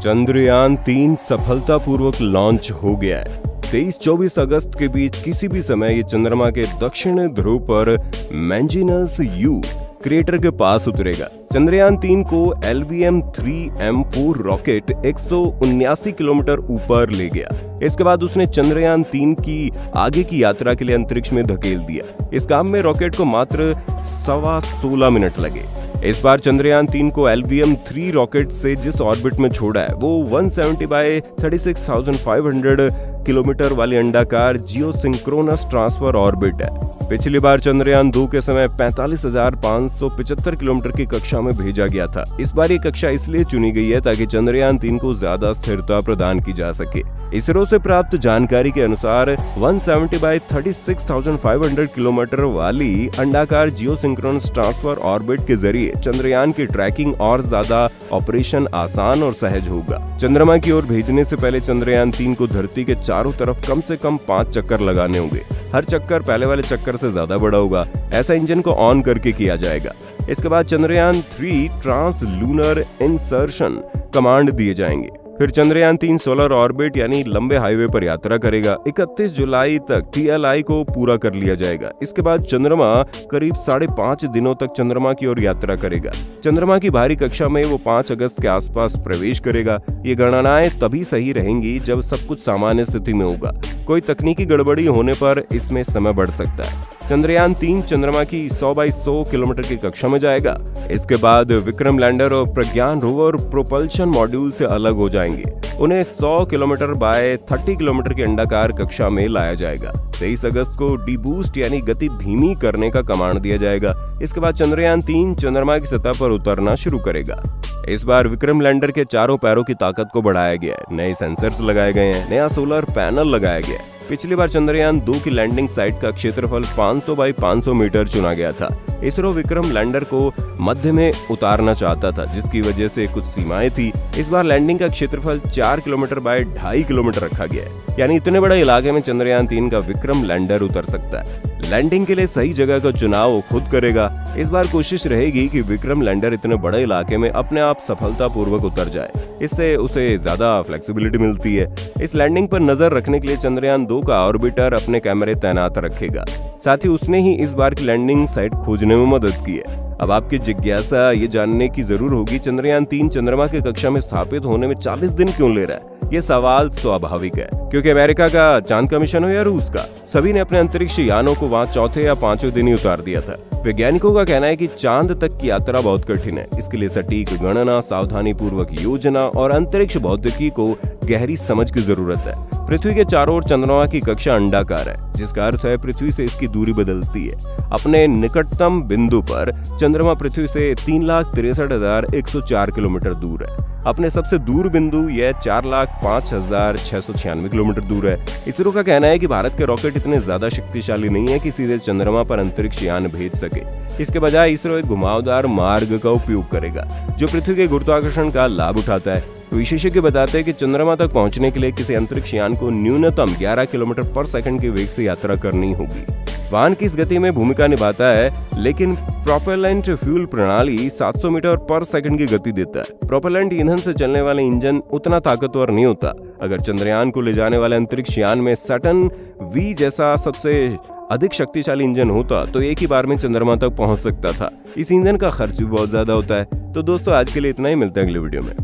चंद्रयान-3 सफलतापूर्वक लॉन्च हो गया है। 23-24 अगस्त के बीच किसी भी समय ये चंद्रमा के दक्षिण ध्रुव पर मैंजिनस यू क्रेटर के पास उतरेगा। चंद्रयान-3 को LVM-3M4 रॉकेट 179 किलोमीटर ऊपर ले गया। इसके बाद उसने चंद्रयान-3 की आगे की यात्रा के लिए अंतरिक्ष में धकेल दिया। इस काम में रॉकेट को मात्र 16.25 मिनट लगे। इस बार चंद्रयान-3 को LVM-3 रॉकेट से जिस ऑर्बिट में छोड़ा है वो 170 बाय 36,500 किलोमीटर वाली अंडाकार जियोसिंक्रोनस ट्रांसफर ऑर्बिट है। पिछली बार चंद्रयान-2 के समय 45,575 किलोमीटर की कक्षा में भेजा गया था। इस बार ये कक्षा इसलिए चुनी गई है ताकि चंद्रयान-3 को ज्यादा स्थिरता प्रदान की जा सके। इसरो से प्राप्त जानकारी के अनुसार 170 बाय 36,500 किलोमीटर वाली अंडाकार जियोसिंक्रोनस ट्रांसफर ऑर्बिट के जरिए चंद्रयान की ट्रैकिंग और ज्यादा ऑपरेशन आसान और सहज होगा। चंद्रमा की ओर भेजने से पहले चंद्रयान-3 को धरती के चारों तरफ कम से कम 5 चक्कर लगाने होंगे। हर चक्कर पहले वाले चक्कर से ज्यादा बड़ा होगा। ऐसा इंजन को ऑन करके किया जाएगा। इसके बाद Chandrayaan three trans lunar insertion command दिए जाएंगे। फिर चंद्रयान-3 सोलर ऑर्बिट यानी लंबे हाईवे पर यात्रा करेगा। 31 जुलाई तक TLI को पूरा कर लिया जाएगा। इसके बाद चंद्रमा करीब 5.5 दिनों तक चंद्रमा की ओर यात्रा करेगा। चंद्रमा की बाहरी कक्षा में वो 5 अगस्त के आसपास प्रवेश करेगा। ये गणनाएं तभी सही रहेंगी जब सब कुछ सामान्य स्थिति में होगा। कोई तकनीकी गड़बड़ी होने पर इसमें समय बढ़ सकता है। चंद्रयान-3 चंद्रमा की 100 बाय 100 किलोमीटर की कक्षा में जाएगा। इसके बाद विक्रम लैंडर और प्रज्ञान रोवर प्रोपल्शन मॉड्यूल से अलग हो जाएंगे। उन्हें 100 किलोमीटर बाय 30 किलोमीटर की अंडाकार कक्षा में लाया जाएगा। 23 अगस्त को डीबूस्ट यानी गति धीमी करने का कमांड दिया जाएगा। इसके बाद चंद्रयान-3 चंद्रमा की सतह पर उतरना शुरू करेगा। इस बार विक्रम लैंडर के चारों पैरों की ताकत को बढ़ाया गया है। नए सेंसर्स लगाए गए हैं। नया सोलर पैनल लगाया गया है। पिछली बार चंद्रयान-2 की लैंडिंग साइट का क्षेत्रफल 500 बाय 500 मीटर चुना गया था। इसरो विक्रम लैंडर को मध्य में उतारना चाहता था, जिसकी वजह से कुछ सीमाएं थी। इस बार लैंडिंग का क्षेत्रफल 4 किलोमीटर बाय 2.5 किलोमीटर रखा गया है। यानी इतने बड़े इलाके में चंद्रयान-3 का विक्रम लैंडर उतर सकता है। लैंडिंग के लिए सही जगह का चुनाव वो खुद करेगा। इस बार कोशिश रहेगी कि विक्रम लैंडर इतने बड़े इलाके में अपने आप सफलतापूर्वक उतर जाए। इससे उसे ज्यादा फ्लेक्सिबिलिटी मिलती है। इस लैंडिंग पर नजर रखने के लिए चंद्रयान-2 का ऑर्बिटर अपने कैमरे तैनात रखेगा। साथ ही उसने ही इस बार की लैंडिंग साइट खोजने में मदद की है। अब आपकी जिज्ञासा ये जानने की जरूर होगी, चंद्रयान-3 चंद्रमा की कक्षा में स्थापित होने में 40 दिन क्यों ले रहा है? ये सवाल स्वाभाविक है, क्योंकि अमेरिका का चांद का मिशन हो या रूस का, सभी ने अपने अंतरिक्ष यानों को वहाँ चौथे या 5वें दिन ही उतार दिया था। वैज्ञानिकों का कहना है कि चांद तक की यात्रा बहुत कठिन है। इसके लिए सटीक गणना, सावधानी पूर्वक योजना और अंतरिक्ष भौतिकी को गहरी समझ की जरूरत है। पृथ्वी के चारों ओर चंद्रमा की कक्षा अंडाकार है, जिसका अर्थ है पृथ्वी से इसकी दूरी बदलती है। अपने निकटतम बिंदु पर चंद्रमा पृथ्वी से 3,63,104 किलोमीटर दूर है। अपने सबसे दूर बिंदु यह 4,05,696 किलोमीटर दूर है। इसरो का कहना है कि भारत के रॉकेट इतने ज्यादा शक्तिशाली नहीं है कि सीधे चंद्रमा पर अंतरिक्ष यान भेज सके। इसके बजाय इसरो एक घुमावदार मार्ग का उपयोग करेगा, जो पृथ्वी के गुरुत्वाकर्षण का लाभ उठाता है। विशेषज्ञ बताते हैं कि चंद्रमा तक पहुंचने के लिए किसी अंतरिक्ष यान को न्यूनतम 11 किलोमीटर पर सेकंड की वेग से यात्रा करनी होगी। वाहन की इस गति में भूमिका निभाता है, लेकिन प्रोपेलेंट फ्यूल प्रणाली 700 मीटर पर सेकंड की गति देता है। प्रोपेलेंट ईंधन से चलने वाले इंजन उतना ताकतवर नहीं होता। अगर चंद्रयान को ले जाने वाले अंतरिक्ष यान में सैटर्न V जैसा सबसे अधिक शक्तिशाली इंजन होता तो एक ही बार में चंद्रमा तक पहुंच सकता था। इस ईंधन का खर्च भी बहुत ज्यादा होता है। तो दोस्तों, आज के लिए इतना ही। मिलते हैं अगले वीडियो में।